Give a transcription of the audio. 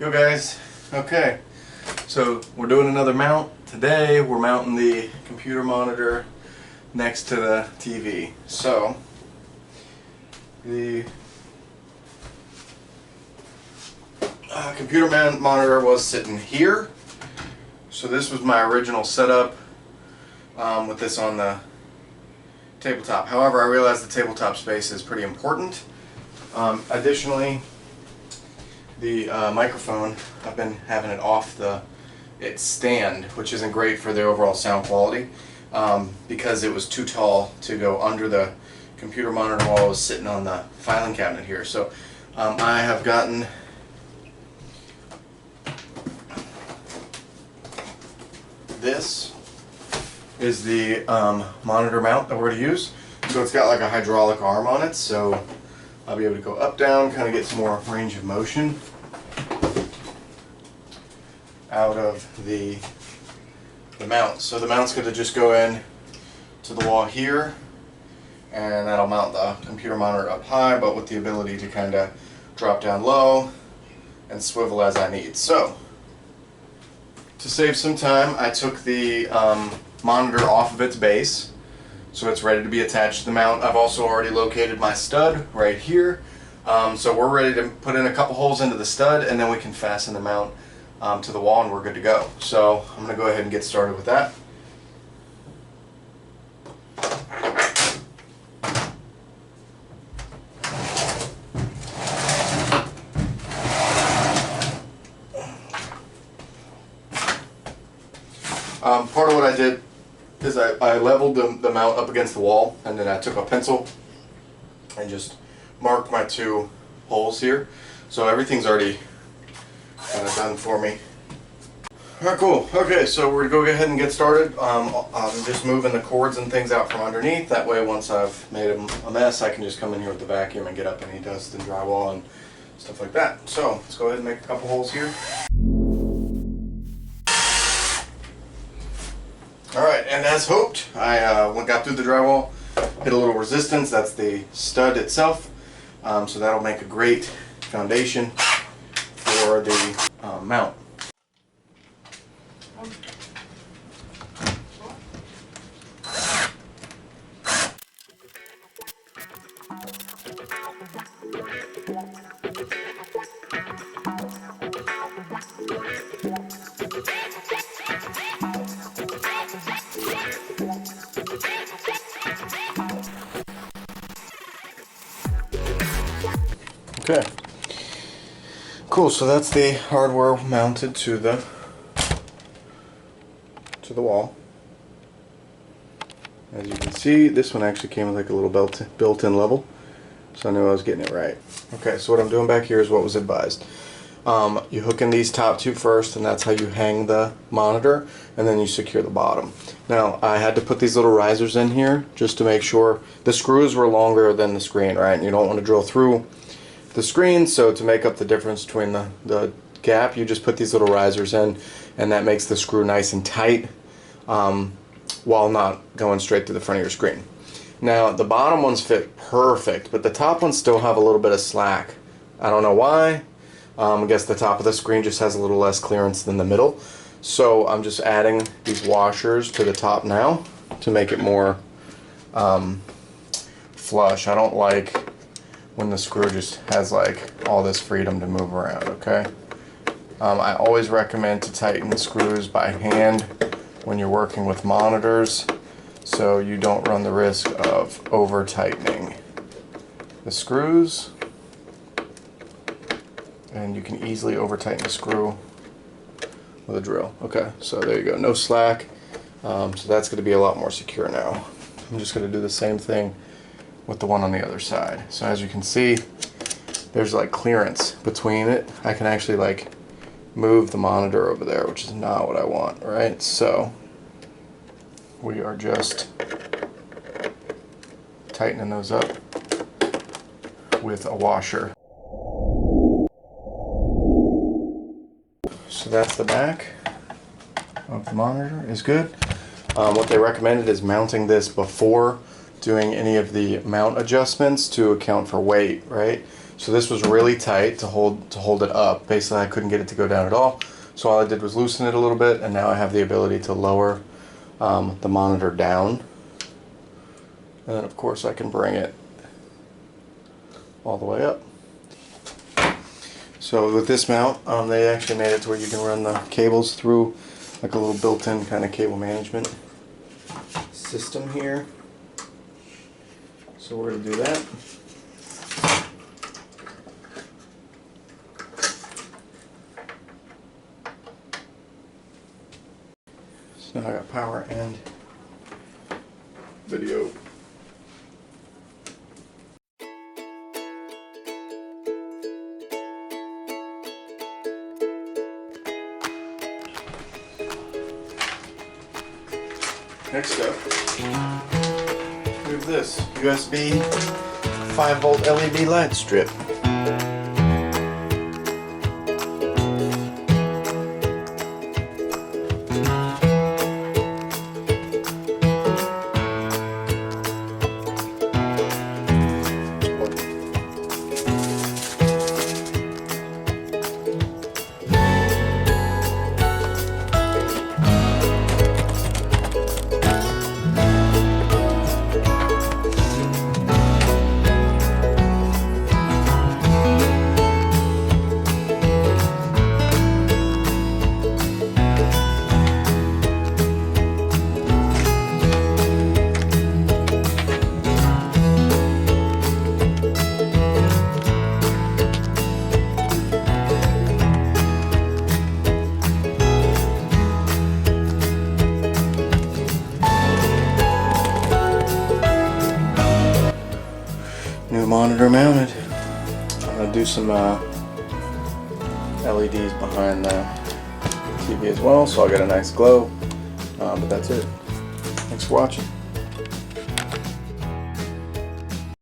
Yo guys, okay, so we're doing another mount. Today we're mounting the computer monitor next to the TV. So the computer monitor was sitting here. So this was my original setup with this on the tabletop. However, I realized the tabletop space is pretty important. Additionally, the microphone, I've been having it off its stand, which isn't great for the overall sound quality because it was too tall to go under the computer monitor while I was sitting on the filing cabinet here. So I have gotten this is the monitor mount that we're going to use. So it's got like a hydraulic arm on it, so I'll be able to go up, down, kind of get some more range of motion out of the mount. So the mount's going to just go in to the wall here, and that'll mount the computer monitor up high, but with the ability to kind of drop down low and swivel as I need. So to save some time, I took the monitor off of its base, so it's ready to be attached to the mount. I've also already located my stud right here, so we're ready to put in a couple holes into the stud, and then we can fasten the mount to the wall and we're good to go. So I'm going to go ahead and get started with that. Part of what I did is I leveled the mount up against the wall, and then I took a pencil and just marked my two holes here. So everything's already kind of done for me. Alright, cool. Okay, so we're going to go ahead and get started. I'm just moving the cords and things out from underneath. That way once I've made a mess, I can just come in here with the vacuum and get up any dust and drywall and stuff like that. So let's go ahead and make a couple holes here. Alright, and as hoped, I got through the drywall, hit a little resistance. That's the stud itself. So that'll make a great foundation for the mount. Okay, cool. So that's the hardware mounted to the wall. As you can see, this one actually came with like a little built-in level, so I knew I was getting it right. Okay, so what I'm doing back here is what was advised. You hook in these top two first, and that's how you hang the monitor, and then you secure the bottom. Now, I had to put these little risers in here just to make sure the screws were longer than the screen, right? And you don't want to drill through the screen, so to make up the difference between the gap, you just put these little risers in, and that makes the screw nice and tight while not going straight to the front of your screen. Now, the bottom ones fit perfect, but the top ones still have a little bit of slack. I don't know why. I guess the top of the screen just has a little less clearance than the middle. So I'm just adding these washers to the top now to make it more flush. I don't like when the screw just has like all this freedom to move around, okay? I always recommend to tighten the screws by hand when you're working with monitors, so you don't run the risk of over tightening the screws, and you can easily over tighten the screw with a drill. Okay, so there you go, no slack. So that's going to be a lot more secure now. I'm just going to do the same thing with the one on the other side. So as you can see, there's like clearance between it. I can actually like move the monitor over there, which is not what I want, right? So we are just tightening those up with a washer. So that's the back of the monitor is good. What they recommended is mounting this before doing any of the mount adjustments to account for weight, right? So this was really tight to hold it up. Basically, I couldn't get it to go down at all. So all I did was loosen it a little bit, and now I have the ability to lower the monitor down. And then of course I can bring it all the way up. So with this mount, they actually made it to where you can run the cables through like a little built-in kind of cable management system here. So we're going to do that. So now I got power and video. Next up, we have this USB 5-volt LED light strip. New monitor mounted. I'm going to do some LEDs behind the TV as well, so I'll get a nice glow. But that's it. Thanks for watching.